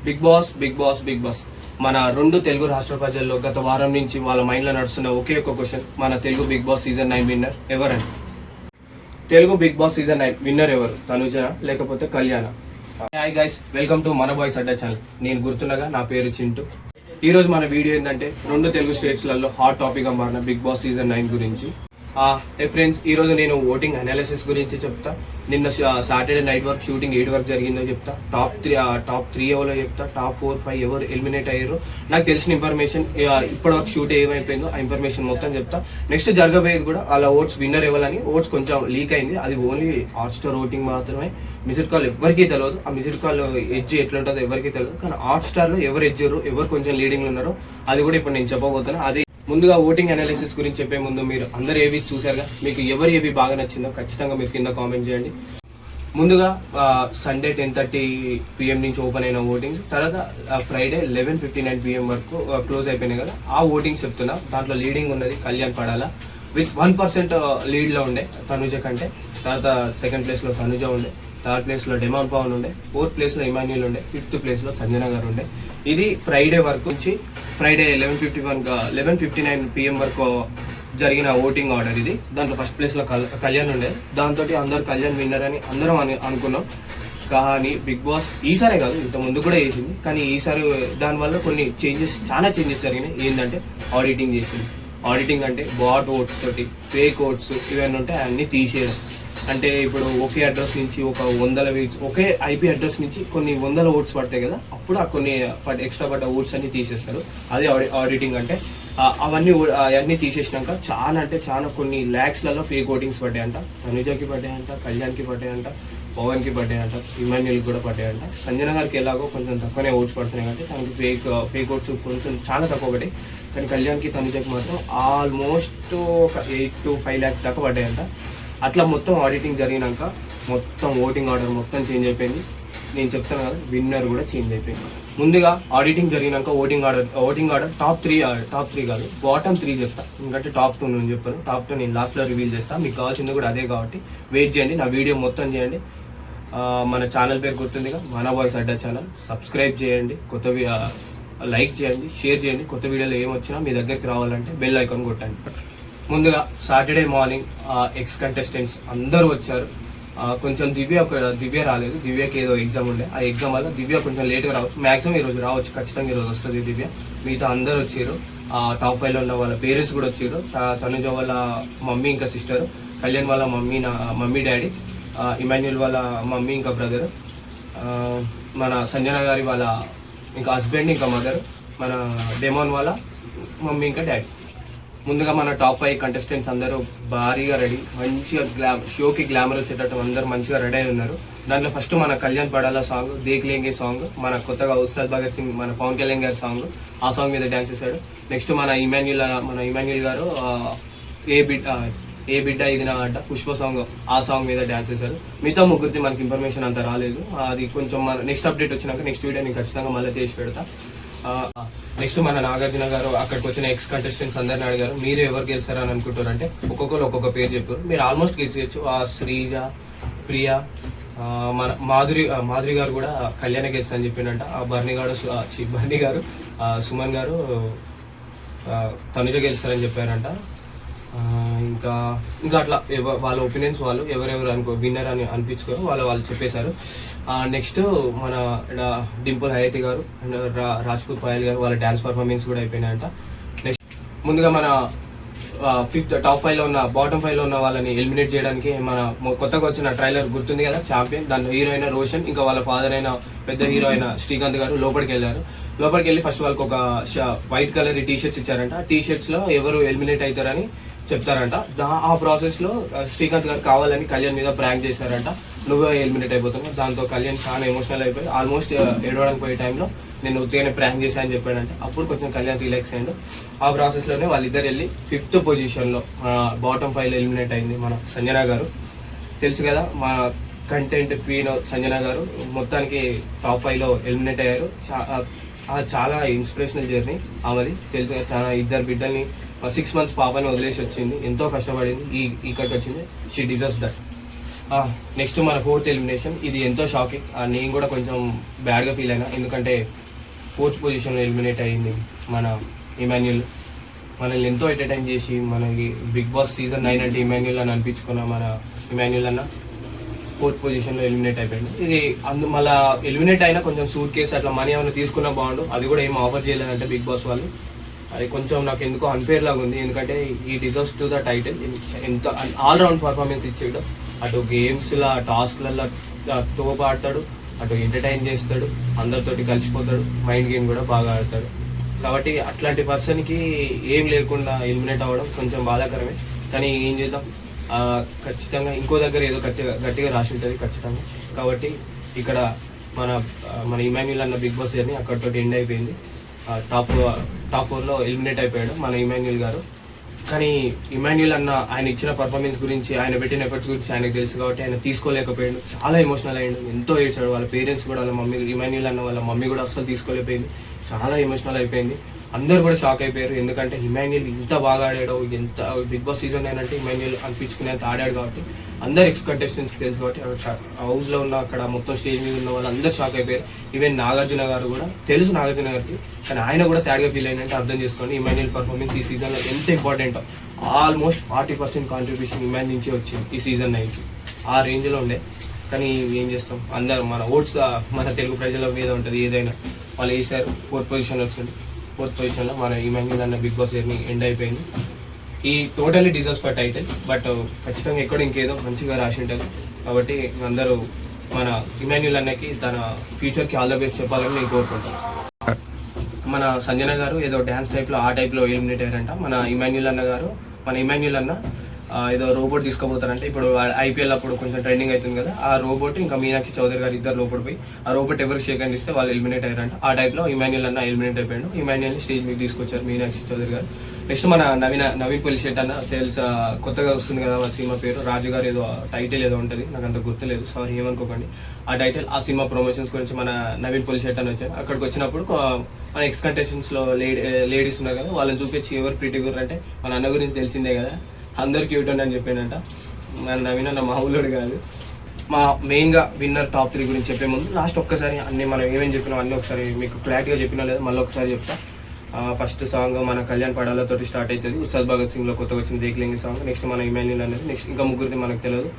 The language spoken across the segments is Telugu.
బిగ్ బాస్ మన రెండు తెలుగు రాష్ట్ర ప్రజల్లో గత వారం నుంచి వాళ్ళ మైండ్లో నడుస్తున్న ఒకే ఒక క్వశ్చన్, మన Telugu Bigg boss season 9 winner ఎవరండి? Telugu Bigg boss season 9 winner ఎవరు? తనుజన లేకపోతే కళ్యాణ? హాయ్ గైస్, వెల్కమ్ టు మన బాయ్స్ అడ్డా ఛానల్. నేను గుర్తుండగా నా పేరు చింటూ. ఈ రోజు మన వీడియో ఏంటంటే రెండు తెలుగు స్టేట్స్లలో హాట్ టాపిక్ గా మారిన బిగ్ బాస్ సీజన్ 9 గురించి. ఫ్రెండ్స్, ఈ రోజు నేను ఓటింగ్ అనాలిసిస్ గురించి చెప్తా. నిన్న సాటర్డే నైట్ వర్క్ షూటింగ్ 8 వరకు జరిగిందో చెప్తా. టాప్ 3 ఎవరో చెప్తా. టాప్ 4, 5 ఎవరు ఎలిమినేట్ అయ్యారో నాకు తెలిసిన ఇన్ఫర్మేషన్, ఇప్పటి వరకు షూట్ ఏమైపోయిందో ఆ ఇన్ఫర్మేషన్ మొత్తం చెప్తా. నెక్స్ట్ జరగబోయేది కూడా అలా ఓట్స్ విన్నర్ ఇవ్వాలని. ఓట్స్ కొంచెం లీక్ అయింది, అది ఓన్లీ హాట్స్టార్ ఓటింగ్ మాత్రమే. మిస్డ్ కాల్ ఎవరికీ తెలియదు. ఆ మిస్డ్ కాల్ ఎడ్జ్ ఎట్లుంటుందో ఎవరికీ తెలియదు. కానీ హాట్స్టార్ లో ఎవరు ఎడ్జరు, ఎవరు కొంచెం లీడింగ్ ఉన్నారో అది కూడా ఇప్పుడు నేను చెప్పబోతున్నా. అది ముందుగా ఓటింగ్ అనాలిసిస్ గురించి చెప్పే ముందు మీరు అందరు ఏవి చూసారుగా, మీకు ఎవరు ఏవి బాగా నచ్చిందో ఖచ్చితంగా మీరు కింద కామెంట్ చేయండి. ముందుగా సండే 10:30 PM నుంచి ఓపెన్ అయిన ఓటింగ్, తర్వాత ఫ్రైడే 11:59 PM వరకు క్లోజ్ అయిపోయినాయి కదా. ఆ ఓటింగ్ చెప్తున్నా. దాంట్లో లీడింగ్ ఉన్నది కళ్యాణ్ పడాల విత్ 1% లీడ్లో ఉండే తనుజ కంటే. తర్వాత సెకండ్ ప్లేస్లో తనుజ ఉండే, థర్డ్ ప్లేస్లో డెమాన్ పవన్ ఉండే, ఫోర్త్ ప్లేస్లో ఇమాన్యుల్ ఉండే, ఫిఫ్త్ ప్లేస్లో సంజన గారు ఉండే. ఇది ఫ్రైడే వరకు నుంచి ఫ్రైడే 11:59 PM వరకు జరిగిన ఓటింగ్ ఆర్డర్ ఇది. దాంట్లో ఫస్ట్ ప్లేస్లో కళ్యాణ్ ఉండే. దాంతో అందరు కళ్యాణ్ విన్నర్ అని అందరం అనుకున్నాం. కానీ బిగ్ బాస్ ఈసారే కాదు, ఇంత ముందు కూడా చేసింది, కానీ ఈసారి దానివల్ల కొన్ని చాలా చేంజెస్ జరిగినాయి. ఏంటంటే ఆడిటింగ్ చేసింది. ఆడిటింగ్ అంటే బాట్ ఓట్స్ తోటి ఫేక్ ఓట్స్ ఇవన్నీ ఉంటాయి, అన్నీ తీసేయడం. అంటే ఇప్పుడు ఒకే అడ్రస్ నుంచి ఒక 100 వీట్స్, ఒకే ఐపీ అడ్రస్ నుంచి కొన్ని 100 ఓట్స్ పడతాయి కదా, అప్పుడు ఆ కొన్ని ఎక్స్ట్రా పడ్డ ఓట్స్ అన్ని తీసేస్తారు. అదే ఆడిటింగ్ అంటే. అవన్నీ తీసేసినాక చాలా కొన్ని ల్యాక్స్లలో ఫేక్ ఓటింగ్స్ పడ్డాయంట. తనుజకి పడ్డాయంట, కళ్యాణ్కి పడ్డాయంట, పవన్కి పడ్డాయంట, ఇమాన్యుల్కి కూడా పడ్డాయంట. సంజన గారికి ఎలాగో కొంచెం తక్కువనే ఓట్స్ పడుతున్నాయి కాబట్టి తనకి ఫేక్ ఓట్స్ కొంచెం చాలా తక్కువ పడ్డాయి. కానీ కళ్యాణ్కి తనుజకి మాత్రం ఆల్మోస్ట్ ఒక 8 to 5 lakhs దాకా పడ్డాయంట. అట్లా మొత్తం ఆడిటింగ్ జరిగినాక మొత్తం ఓటింగ్ ఆర్డర్ మొత్తం చేంజ్ అయిపోయింది. నేను చెప్తాను కదా, విన్నర్ కూడా చేంజ్ అయిపోయింది. ముందుగా ఆడిటింగ్ జరిగినాక ఓటింగ్ ఆర్డర్ టాప్ 3 కాదు, బాటమ్ 3 చెప్తా. ఎందుకంటే టాప్ 2 నేను చెప్పాను. టాప్ 2 నేను లాస్ట్లో రివీల్ చేస్తాను. మీకు కావాల్సింది కూడా అదే కాబట్టి వెయిట్ చేయండి, నా వీడియో మొత్తం చేయండి. మన ఛానల్ పేరు గుర్తుందిగా, మన బాయ్స్ అడ్డా ఛానల్. సబ్స్క్రైబ్ చేయండి, లైక్ చేయండి, షేర్ చేయండి. కొత్త వీడియోలు ఏమొచ్చినా మీ దగ్గరికి రావాలంటే బెల్ ఐకాన్ కొట్టండి. ముందుగా సాటర్డే మార్నింగ్ ఎక్స్ కంటెస్టెంట్స్ అందరూ వచ్చారు. కొంచెం దివ్య రాలేదు. దివ్యకి ఏదో ఎగ్జామ్ ఉండే, ఆ ఎగ్జామ్ వల్ల దివ్య కొంచెం లేట్గా రావచ్చు. మ్యాక్సిమం ఈరోజు రావచ్చు, ఖచ్చితంగా ఈరోజు వస్తుంది దివ్య. మిగతా అందరూ వచ్చారు. టాప్ 5లో ఉన్న వాళ్ళ పేరెంట్స్ కూడా వచ్చారు. తనుజ వాళ్ళ మమ్మీ ఇంకా సిస్టర్, కళ్యాణ్ వాళ్ళ మమ్మీ డాడీ, ఇమాన్యుల్ వాళ్ళ మమ్మీ ఇంకా బ్రదర్, మన సంజన గారి వాళ్ళ ఇంకా హస్బెండ్ ఇంకా మదర్, మన డెమాన్ వాళ్ళ మమ్మీ ఇంకా డాడీ. ముందుగా మన టాప్ 5 కంటెస్టెంట్స్ అందరూ భారీగా రెడీ, మంచిగా షోకి గ్లామర్ వచ్చేటట్టు అందరూ మంచిగా రెడీ అయి ఉన్నారు. దాంట్లో ఫస్ట్ మన కళ్యాణ్ పడాల సాంగ్, దేక్ లేంగే సాంగ్, మన కొత్తగా ఉస్తాద్ భగత్ సింగ్, మన పవన్ కళ్యాణ్ గారి సాంగ్, ఆ సాంగ్ మీద డ్యాన్స్ చేశాడు. నెక్స్ట్ మన ఇమాన్యుల్ గారు ఏ బిడ్డ ఇది నా అడ్డ పుష్ప సాంగ్, ఆ సాంగ్ మీద డ్యాన్స్ చేశారు. మిగతా ముగ్గురిది మనకి ఇన్ఫర్మేషన్ అంత రాలేదు. అది కొంచెం మన నెక్స్ట్ అప్డేట్ వచ్చినాక నెక్స్ట్ వీడియో నేను ఖచ్చితంగా మళ్ళీ చేసి పెడతా. నెక్స్ట్ మన నాగార్జున గారు అక్కడికి వచ్చిన ఎక్స్ కంటెస్టెంట్స్ అందరిని అడిగారు, మీరు ఎవరు గెలిచారని అనుకుంటారు అంటే ఒక్కొక్కరు ఒక్కొక్క పేరు చెప్పారు. మీరు ఆల్మోస్ట్ గెలిచేయచ్చు. శ్రీజ, ప్రియా, మన మాధురి గారు కూడా కళ్యాణ గెలిచి అని చెప్పిండంట. బర్నీ గారు సుమన్ గారు తనుజ గెలుస్తారని చెప్పారంట. ఇంకా అట్లా వాళ్ళ ఒపీనియన్స్ వాళ్ళు ఎవరెవరు విన్నర్ అని అనిపించుకోరు, వాళ్ళు చెప్పేశారు. నెక్స్ట్ మన డింపుల్ హయతి గారు అండ్ రాజ్పూత్ పాయల్ గారు వాళ్ళ డ్యాన్స్ పర్ఫార్మెన్స్ కూడా అయిపోయినాయంట. నెక్స్ట్ ముందుగా మన టాప్ 5లో ఉన్న బాటమ్ 5లో ఉన్న వాళ్ళని ఎలిమినేట్ చేయడానికి మన కొత్తగా వచ్చిన ట్రైలర్ గుర్తుంది కదా, ఛాంపియన్. దాంట్లో హీరో అయిన రోషన్ ఇంకా వాళ్ళ ఫాదర్ అయిన పెద్ద హీరో అయిన శ్రీకాంత్ గారు లోపలికి వెళ్ళి ఫస్ట్ వాళ్ళకి ఒక వైట్ కలర్ టీషర్ట్స్ ఇచ్చారంట. ఆ టీషర్ట్స్లో ఎవరు ఎలిమినేట్ అవుతారని చెప్తారంట. ఆ ప్రాసెస్లో శ్రీకాంత్ గారు కావాలని కళ్యాణ్ మీద ప్రాంక్ చేశారంట, నువ్వే ఎలిమినేట్ అయిపోతున్నావు. దాంతో కళ్యాణ్ చాలా ఎమోషనల్ అయిపోయి ఆల్మోస్ట్ ఏడవడానికి పోయే టైంలో నేను ఉత్తిగానే ప్రాంక్ చేశా అని చెప్పాడంటే అప్పుడు కొంచెం కళ్యాణ్ రిలాక్స్ అయ్యాడు. ఆ ప్రాసెస్లోనే వాళ్ళిద్దరు వెళ్ళి 5th పొజిషన్లో బాటమ్ 5లో ఎలిమినేట్ అయింది మన సంజన గారు. తెలుసు కదా, మన కంటెంట్ క్వీన్ సంజన గారు మొత్తానికి టాప్ 5లో ఎలిమినేట్ అయ్యారు. చాలా ఇన్స్పిరేషనల్ జర్నీ ఆమెది. తెలుసు కదా, చాలా ఇద్దరు బిడ్డల్ని 6 months పాపని వదిలేసి వచ్చింది, ఎంతో కష్టపడింది, ఇక్కడికి వచ్చింది. She deserves that. నెక్స్ట్ మన 4th ఎలిమినేషన్. ఇది ఎంతో షాకింగ్. నేను కూడా కొంచెం బ్యాడ్గా ఫీల్ అయినా, ఎందుకంటే 4th పొజిషన్లో ఎలిమినేట్ అయ్యింది మన ఇమాన్యుల్. మనల్ని ఎంతో ఎంటర్టైన్ చేసి మనకి బిగ్ బాస్ సీజన్ 9 అంటే ఇమాన్యుల్ అని అనిపించుకున్న మన ఇమాన్యుల్ అన్న 4th పొజిషన్లో ఎలిమినేట్ అయిపోయింది. ఇది మళ్ళీ ఎలిమినేట్ అయినా కొంచెం సూట్ కేసు అట్లా మనీ ఏమైనా తీసుకున్నా బాగుండు. అది కూడా ఏం ఆఫర్ చేయలేదంటే బిగ్ బాస్ వాళ్ళు. అది కొంచెం నాకు ఎందుకో అన్ఫేర్ లాగా ఉంది, ఎందుకంటే ఈ డిజర్వ్స్ టు ద టైటిల్. ఎంత ఆల్రౌండ్ పర్ఫార్మెన్స్ ఇచ్చాడు. అటు గేమ్స్లో టాస్క్లలో తోపు ఆడతాడు, అటు ఎంటర్టైన్ చేస్తాడు, అందరితోటి కలిసిపోతాడు, మైండ్ గేమ్ కూడా బాగా ఆడతాడు. కాబట్టి అట్లాంటి పర్సన్కి ఏం లేకుండా ఎలిమినేట్ అవ్వడం కొంచెం బాధాకరమే. కానీ ఏం చేద్దాం, ఖచ్చితంగా ఇంకో దగ్గర ఏదో గట్టిగా రాసి ఉంటుంది ఖచ్చితంగా. కాబట్టి ఇక్కడ మన ఇమాన్యుల్ అన్న బిగ్ బాస్ జర్నీ అక్కడితో ఎండ్ అయిపోయింది. టాప్ 4లో ఎలిమినేట్ అయిపోయాడు మన ఇమాన్యుల్ గారు. కానీ ఇమాన్యుల్ అన్న ఆయన ఇచ్చిన పర్ఫార్మెన్స్ గురించి, ఆయన పెట్టిన ఎఫర్ట్స్ గురించి ఆయనకు తెలుసు కాబట్టి ఆయన తీసుకోలేకపోయాడు. చాలా ఎమోషనల్ అయ్యాడు, ఎంతో ఏడ్చాడు. వాళ్ళ పేరెంట్స్ కూడా, వాళ్ళ మమ్మీ, ఇమాన్యుల్ అన్న వాళ్ళ మమ్మీ కూడా అస్సలు తీసుకోలేకపోయింది. చాలా ఎమోషనల్ అయిపోయింది. అందరు కూడా షాక్ అయిపోయారు, ఎందుకంటే ఇమాన్యుల్ ఇంత బాగా ఆడాడు. ఎంత బిగ్ బాస్ సీజన్ 9 అంటే ఇమాన్యుల్ అనిపించుకునేంత ఆడాడు కాబట్టి అందరు ఎక్స్ కంటెస్టెంట్స్కి తెలుసు కాబట్టి హౌస్లో ఉన్న అక్కడ మొత్తం స్టేజ్ మీద ఉన్న వాళ్ళు అందరూ షాక్ అయిపోయారు. ఈవెన్ నాగార్జున గారు కూడా తెలుసు, నాగార్జున గారికి, కానీ ఆయన కూడా సాడ్గా ఫీల్ అయినంటే అర్థం చేసుకోండి. ఇమాన్యుల్ పర్ఫార్మెన్స్ ఈ సీజన్లో ఎంత ఇంపార్టెంటో. ఆల్మోస్ట్ 40% కాంట్రిబ్యూషన్ ఇమాన్ నుంచి వచ్చింది ఈ సీజన్ 9కి. ఆ రేంజ్లో ఉండే. కానీ ఏం చేస్తాం, అందరు మన ఓట్స్ మన తెలుగు ప్రజల మీద ఉంటుంది. ఏదైనా వాళ్ళు వేసారు, 4th పొజిషన్ వచ్చింది. 4th పొజిషన్లో మన ఇమాన్యుల్ అన్న బిగ్ బాస్ జర్నీ ఎండ్ అయిపోయింది. ఈ totally deserves for title. But ఖచ్చితంగా ఎక్కడ ఇంకేదో మంచిగా రాసి ఉంటుంది. కాబట్టి అందరూ మన ఇమాన్యుల్ అన్నకి తన ఫ్యూచర్కి ఆల్ ద బెస్ట్ చెప్పాలని నేను కోరుకుంటాను. మన సంజన గారు ఏదో డ్యాన్స్ టైప్లో ఆ టైప్లో ఎలిమినేట్ అయ్యారంట. మన ఇమాన్యుల్ అన్న ఏదో రోబోట్ తీసుకోబోతారంటే. ఇప్పుడు IPL అప్పుడు కొంచెం ట్రెండింగ్ అవుతుంది కదా, ఆ రోబోట్ ఇంకా మీనాక్షి చౌదరి గారు ఇద్దరు లోపల పోయి ఆ రోబోట్ ఎవరికి షేక్ హ్యాండ్ ఇస్తే వాళ్ళు ఎలిమినేట్ అయ్యారంట. ఆ టైప్లో ఇమాన్యుల్ అన్న ఎలిమినేట్ అయిపోయాడు. ఇమాన్యుల్ని స్టేజ్ మీద తీసుకొచ్చారు మీనాక్షి చౌదరి గారు. నెక్స్ట్ మన నవీన్ పొలిశెట్టి అన్న తెలుసా, కొత్తగా వస్తుంది కదా ఆ సినిమా పేరు, రాజు గారు ఏదో టైటిల్ ఏదో ఉంటుంది, నాకు అంత గుర్తులేదు, సారీ ఏమనుకోకండి. ఆ టైటిల్, ఆ సినిమా ప్రమోషన్స్ గురించి మన నవీన్ పొలిశెట్టి అని వచ్చారు. అక్కడికి వచ్చినప్పుడు మన ఎక్స్ కంటెస్టెంట్స్లో లేడీస్ ఉన్నారు కదా, వాళ్ళని చూపించి ఎవరు ప్రీతి గురు అంటే మన అన్న గురించి తెలిసిందే కదా, అందరు క్యూట్ అని చెప్పానంట. మన నవీన్ అన్న మామూలుడు కాదు. మా మెయిన్గా విన్నర్ టాప్ 3 గురించి చెప్పే ముందు లాస్ట్ ఒక్కసారి అన్ని మనం ఏమేమి చెప్పినాం అన్నీ ఒకసారి మీకు క్లారిటీగా చెప్పినా లేదా మళ్ళీ ఒకసారి చెప్తా. ఫస్ట్ సాంగ్ మన కళ్యాణ్ పడాలతో స్టార్ట్ అవుతుంది. ఉస్తాద్ భగత్ సింగ్లో కొత్తగా వచ్చిన దేక్లింగి సాంగ్. నెక్స్ట్ మన ఇమాన్యుల్ అనేది. నెక్స్ట్ ఇంకా ముగ్గురిది మనకు తెలియదు.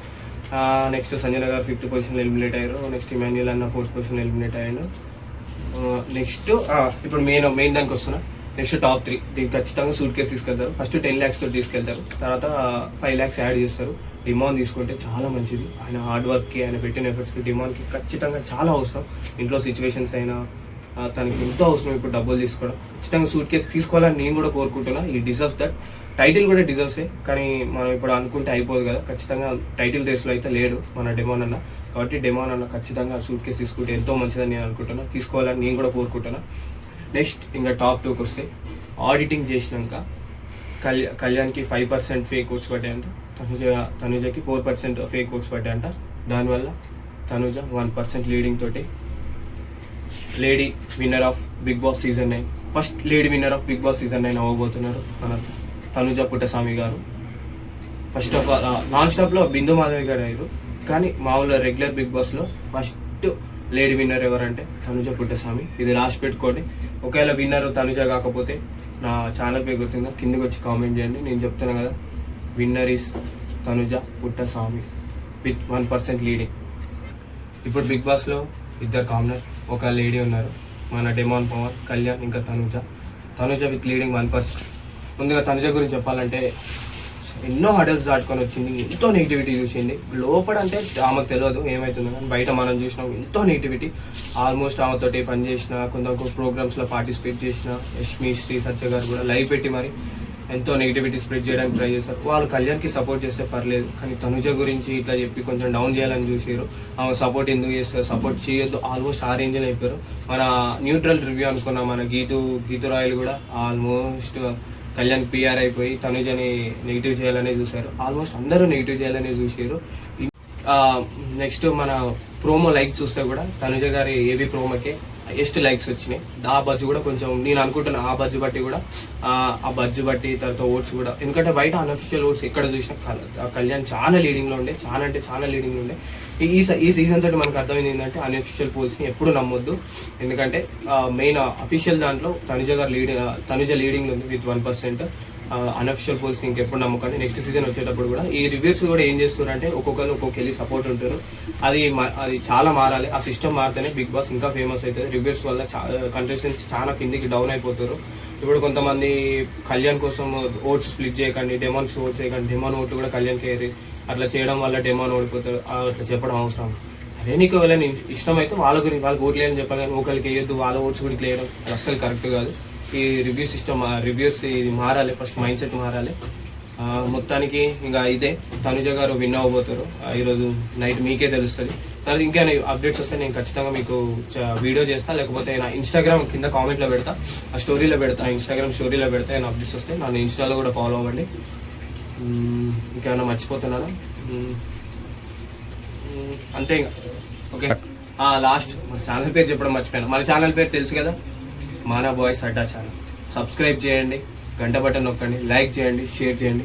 నెక్స్ట్ సంజన గారు 5th పొజిషన్లో ఎలిమినేట్ అయ్యారు. నెక్స్ట్ ఇమాన్యుల్ అన్న 4th పొజిషన్లో ఎలిమినేట్ అయ్యాడు. నెక్స్ట్ ఇప్పుడు మెయిన్ దానికి వస్తున్నా. నెక్స్ట్ టాప్ 3 దీనికి ఖచ్చితంగా సూట్ కేసు తీసుకెళ్తారు. ఫస్ట్ 10 lakhs తోటి తీసుకెళ్తారు, తర్వాత 5 lakhs యాడ్ చేస్తారు. డిమాండ్ తీసుకుంటే చాలా మంచిది. ఆయన హార్డ్ వర్క్కి, ఆయన పెట్టిన ఎఫర్ట్స్కి డిమాండ్కి ఖచ్చితంగా చాలా అవసరం. ఇంట్లో సిచ్యువేషన్స్ అయినా తనకి ఎంతో అవసరం ఇప్పుడు డబ్బులు తీసుకోవడం. ఖచ్చితంగా సూట్ కేసు తీసుకోవాలని నేను కూడా కోరుకుంటున్నా. ఈ డిజర్వ్స్ దట్. టైటిల్ కూడా డిజర్వ్సే, కానీ మనం ఇప్పుడు అనుకుంటే అయిపోదు కదా. ఖచ్చితంగా టైటిల్ రేస్లో అయితే లేడు మన డెమాన్ అన్న. కాబట్టి డెమాన్ అన్న ఖచ్చితంగా సూట్ కేసు తీసుకుంటే ఎంతో మంచిదని నేను అనుకుంటున్నా, తీసుకోవాలని నేను కూడా కోరుకుంటున్నా. నెక్స్ట్ ఇంకా టాప్ 2కి వస్తే, ఆడిటింగ్ చేసినాక కళ్యాణ్కి 5% ఫేక్ ఓట్స్ పడ్డాయంట, తనుజకి 4% ఫేక్ ఓట్స్ పడ్డాయంట. దానివల్ల తనుజ 1% లీడింగ్ తోటి lady winner of big boss season 9, first lady winner of big boss season 9 అవ్వబోతున్నారు మన Tanuja Puttaswamy garu. First of all non స్టాప్లో బిందు మాధవి గారు అయ్యారు, కానీ మామూలుగా రెగ్యులర్ బిగ్ బాస్లో ఫస్ట్ లేడీ విన్నర్ ఎవరంటే తనుజ పుట్టస్వామి. ఇది రాసి పెట్టుకోండి. ఒకవేళ విన్నర్ తనుజ కాకపోతే నా ఛానల్ పేరు గుర్తుందా, కిందకి వచ్చి కామెంట్ చేయండి. నేను చెప్తాను కదా, winner is Tanuja Puttaswamy with 1% leading. ఇప్పుడు బిగ్ బాస్లో ఇద్దరు కామనర్, ఒక లేడీ ఉన్నారు, మన డెమాన్ పవన్, కళ్యాణ్, ఇంకా తనుజ విత్ లీడింగ్ 1%. ముందుగా తనుజ గురించి చెప్పాలంటే ఎన్నో హడల్స్ దాటుకొని వచ్చింది, ఎంతో నెగిటివిటీ చూసింది. లోపల అంటే ఆమెకు తెలియదు ఏమవుతుందో, కానీ బయట మనం చూసినాం ఎంతో నెగిటివిటీ. ఆల్మోస్ట్ ఆమెతోటి పనిచేసిన, కొంత ప్రోగ్రామ్స్లో పార్టిసిపేట్ చేసిన యష్మి, శ్రీ సత్య గారు కూడా లైవ్ పెట్టి మరి ఎంతో నెగిటివిటీ స్ప్రెడ్ చేయడానికి ట్రై చేశారు. వాళ్ళు కళ్యాణ్కి సపోర్ట్ చేస్తే పర్లేదు, కానీ తనుజ గురించి ఇట్లా చెప్పి కొంచెం డౌన్ చేయాలని చూసారు. ఆమె సపోర్ట్ ఎందుకు చేస్తారు, సపోర్ట్ చేయొద్దు, ఆల్మోస్ట్ ఆ రేంజ్లో అయిపోయారు. మన న్యూట్రల్ రివ్యూ అనుకున్న మన గీతు రాయలు కూడా ఆల్మోస్ట్ కళ్యాణ్ PR అయిపోయి తనుజని నెగిటివ్ చేయాలనే చూశారు. ఆల్మోస్ట్ అందరూ నెగిటివ్ చేయాలనే చూసారు. నెక్స్ట్ మన ప్రోమో లైక్ చూస్తే కూడా తనుజ గారి ఏవి ప్రోమోకే హైయెస్ట్ లైక్స్ వచ్చినాయి. ఆ బజ్జు కూడా కొంచెం నేను అనుకుంటున్నా ఆ బజ్జు బట్టి కూడా ఆ బజ్జు బట్టి తర్వాత ఓట్స్ కూడా, ఎందుకంటే బయట అన్అఫిషియల్ ఓట్స్ ఎక్కడ చూసినా కళ్యాణ్ చాలా లీడింగ్లో ఉండే, చాలా అంటే చాలా లీడింగ్లో ఉండే. ఈ సీజన్ తోటి మనకు అర్థమైంది ఏంటంటే అన్అఫిషియల్ పోల్స్ని ఎప్పుడు నమ్మొద్దు, ఎందుకంటే మెయిన్ అఫీషియల్ దాంట్లో తనుజ లీడింగ్లో ఉంది విత్ 1%. అన్అఫిషియల్ పోల్స్ ఇంకెప్పుడు నమ్మకండి. నెక్స్ట్ సీజన్ వచ్చేటప్పుడు కూడా ఈ రివ్యూస్ కూడా ఏం చేస్తున్నారంటే ఒక్కొక్కరు ఒక్కొక్కరి సపోర్ట్ ఉంటారు. అది చాలా మారాలి. ఆ సిస్టమ్ మారితేనే బిగ్ బాస్ ఇంకా ఫేమస్ అవుతుంది. రివ్యూస్ వల్ల కంటెస్టెంట్స్ చాలా కిందికి డౌన్ అయిపోతారు. ఇప్పుడు కొంతమంది కళ్యాణ్ కోసం ఓట్స్ స్ప్లిట్ చేయకండి, డెమాన్స్ ఓట్ చేయకండి, డెమాన్ ఓట్లు కూడా కళ్యాణ్ కేరి, అట్లా చేయడం వల్ల డెమాన్ ఓడిపోతారు, అట్లా చెప్పడం అవసరం. అదే నీకు ఎవరైనా ఇష్టమైతే వాళ్ళకి ఓట్లు వేయాలని చెప్పాలి, కానీ ఒకరికి వేయొద్దు వాళ్ళ ఓట్స్ కూడా వేయడం అస్సలు కరెక్ట్ కాదు. ఈ రివ్యూ సిస్టమ్ రివ్యూస్ ఇది మారాలి, ఫస్ట్ మైండ్ సెట్ మారాలి. మొత్తానికి ఇంకా ఇదే తనుజ గారు విన్ అవ్వబోతారు ఈరోజు నైట్, మీకే తెలుస్తుంది. తర్వాత ఇంకా అప్డేట్స్ వస్తే నేను ఖచ్చితంగా మీకు వీడియో చేస్తాను, లేకపోతే నా ఇన్స్టాగ్రామ్ కింద కామెంట్లో పెడతా, ఆ స్టోరీలో పెడతా, ఇన్స్టాగ్రామ్ స్టోరీలో పెడతా. నేను అప్డేట్స్ వస్తే నన్ను ఇన్స్టాలో కూడా ఫాలో అవ్వండి. ఇంకేమైనా మర్చిపోతున్నానా? అంతే ఇంకా. ఓకే, లాస్ట్ మన ఛానల్ పేరు చెప్పడం మర్చిపోయాను. మన ఛానల్ పేరు తెలుసు కదా, మన బాయ్స్ అడ్డా ఛానల్. సబ్స్క్రైబ్ చేయండి, గంట బటన్ నొక్కండి, లైక్ చేయండి, షేర్ చేయండి.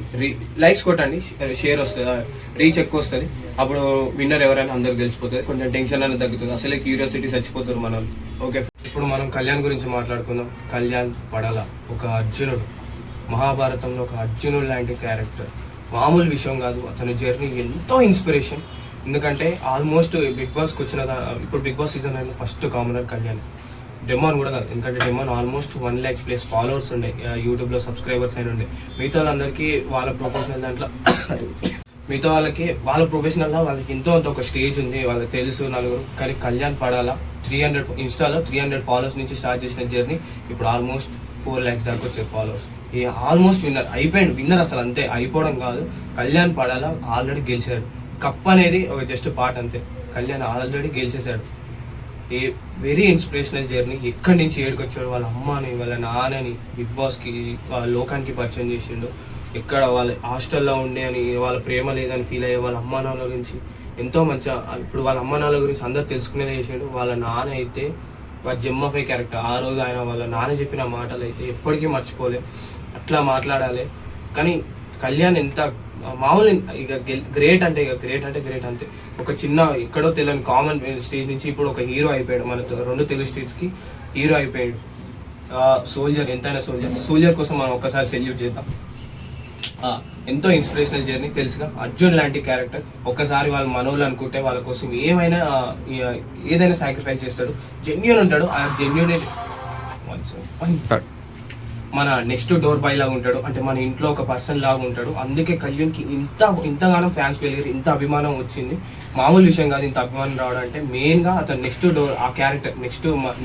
లైక్స్ కొట్టండి, షేర్ వస్తుంది, రీచ్ ఎక్కువ వస్తుంది. అప్పుడు విన్నర్ ఎవరైనా అందరికి తెలిసిపోతుంది, కొంచెం టెన్షన్ అనేది తగ్గుతుంది. అసలే క్యూరియాసిటీ చచ్చిపోతారు మన. ఓకే, ఇప్పుడు మనం కళ్యాణ్ గురించి మాట్లాడుకుందాం. కళ్యాణ్ పడాల ఒక అర్జునుడు, మహాభారతంలో ఒక అర్జునుడు లాంటి క్యారెక్టర్. మామూలు విషయం కాదు, అతని జర్నీ ఎంతో ఇన్స్పిరేషన్. ఎందుకంటే ఆల్మోస్ట్ బిగ్ బాస్కి వచ్చిన ఇప్పుడు బిగ్ బాస్ సీజన్ అయిన ఫస్ట్ కామనర్ కళ్యాణ్. డెమాన్ కూడా కాదు, ఎందుకంటే డెమాన్ ఆల్మోస్ట్ 1 lakh+ ఫాలోవర్స్ ఉండే, యూట్యూబ్లో సబ్స్క్రైబర్స్ అయిన ఉండే. మిగతా వాళ్ళందరికీ వాళ్ళ ప్రొఫెషనల్ దాంట్లో వాళ్ళకి ఎంతో అంత ఒక స్టేజ్ ఉంది, వాళ్ళకి తెలుసు నలుగురు. కానీ కళ్యాణ్ పడాలా 300 ఇన్స్టాలో 300 ఫాలోవర్స్ నుంచి స్టార్ట్ చేసిన జర్నీ ఇప్పుడు ఆల్మోస్ట్ 4 lakhs దాకా వచ్చే ఫాలోవర్స్. ఆల్మోస్ట్ విన్నర్ అయిపోయాడు. విన్నర్ అసలు అంతే, అయిపోవడం కాదు. కళ్యాణ్ పడాలా ఆల్రెడీ గెలిచాడు. కప్ అనేది ఒక జస్ట్ పార్ట్ అంతే. కళ్యాణ్ ఆల్రెడీ గెలిచేశాడు. Very inspirational journey. ఎక్కడి నుంచి ఏడుకొచ్చాడు, వాళ్ళ అమ్మని వాళ్ళ నాన్నని బిగ్ బాస్కి లోకానికి పరిచయం చేసిండు. ఎక్కడ వాళ్ళ హాస్టల్లో ఉండే అని వాళ్ళ ప్రేమ లేదని ఫీల్ అయ్యే వాళ్ళ అమ్మ నాన్నల గురించి ఎంతో మంచిగా, ఇప్పుడు వాళ్ళ అమ్మ నాన్నల గురించి అందరు తెలుసుకునేలా చేసాడు. వాళ్ళ నాన్న అయితే జెమ్మఫై క్యారెక్టర్. ఆ రోజు ఆయన వాళ్ళ నాన్న చెప్పిన మాటలు అయితే ఎప్పటికీ మర్చిపోలే. అట్లా మాట్లాడాలి. కానీ కళ్యాణ్ ఎంత మామూలు ఇక గ్రేట్ అంటే గ్రేట్ అంతే. ఒక చిన్న ఎక్కడో తెలియని కామన్ స్టేజ్ నుంచి ఇప్పుడు ఒక హీరో అయిపోయాడు. మన 2 తెలుగు స్టేట్స్కి హీరో అయిపోయాడు. సోల్జర్, ఎంతైనా సోల్జర్ కోసం మనం ఒక్కసారి సెల్యూట్ చేద్దాం. ఎంతో ఇన్స్పిరేషనల్ జర్నీ. తెలుసుగా, అర్జున్ లాంటి క్యారెక్టర్. ఒక్కసారి వాళ్ళ మనోళ్ళు అనుకుంటే వాళ్ళ కోసం ఏదైనా సాక్రిఫైస్ చేస్తాడు. జెన్యూన్ ఉంటాడు. ఆ జెన్యూన్ మన నెక్స్ట్ డోర్ బాయ్ లాగా ఉంటాడు, అంటే మన ఇంట్లో ఒక పర్సన్ లాగా ఉంటాడు. అందుకే కళ్యాణ్కి ఇంతగానో ఫ్యాన్స్ పెరిగారు, ఇంత అభిమానం వచ్చింది. మామూలు విషయం కాదు ఇంత అభిమానం రావడం అంటే. మెయిన్గా అతను నెక్స్ట్ డోర్ ఆ క్యారెక్టర్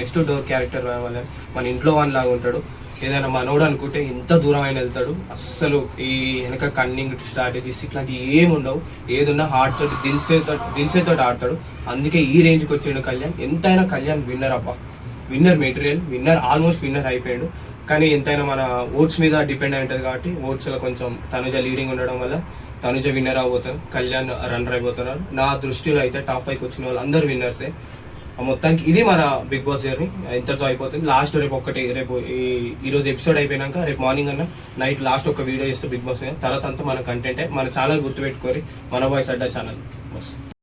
నెక్స్ట్ డోర్ క్యారెక్టర్ రావాలని మన ఇంట్లో వన్ లాగా ఉంటాడు. ఏదైనా మనోడు అనుకుంటే ఎంత దూరం అయినా వెళ్తాడు. అస్సలు ఈ వెనక కన్నింగ్ స్ట్రాటజీస్ ఇట్లాంటివి ఏమి ఉండవు. ఏదున్నా హార్ట్ తోటి దిల్సే తోటి ఆడతాడు. అందుకే ఈ రేంజ్కి వచ్చిండు కళ్యాణ్. ఎంతైనా కళ్యాణ్ విన్నర్ అబ్బా, విన్నర్ మెటీరియల్, ఆల్మోస్ట్ విన్నర్ అయిపోయాడు. కానీ ఎంతైనా మన ఓట్స్ మీద డిపెండ్ అయి ఉంటుంది కాబట్టి ఓట్స్లో కొంచెం తనుజ లీడింగ్ ఉండడం వల్ల తనుజ విన్నర్ అయిపోతారు, కళ్యాణ్ రన్నర్ అయిపోతున్నారు. నా దృష్టిలో అయితే టాప్ 5కి వచ్చిన వాళ్ళు అందరు విన్నర్సే. మొత్తానికి ఇది మన బిగ్ బాస్ జర్నీ ఇంతటితో అయిపోతుంది. లాస్ట్ రేపు ఈరోజు ఎపిసోడ్ అయిపోయినాక రేపు మార్నింగ్ అన్న నైట్ లాస్ట్ ఒక వీడియో చేస్తే బిగ్ బాస్ తర్వాత అంతా మన కంటెంటే. మన ఛానల్ గుర్తుపెట్టుకోరి, మన బాయ్స్ అడ్డా ఛానల్ బస్.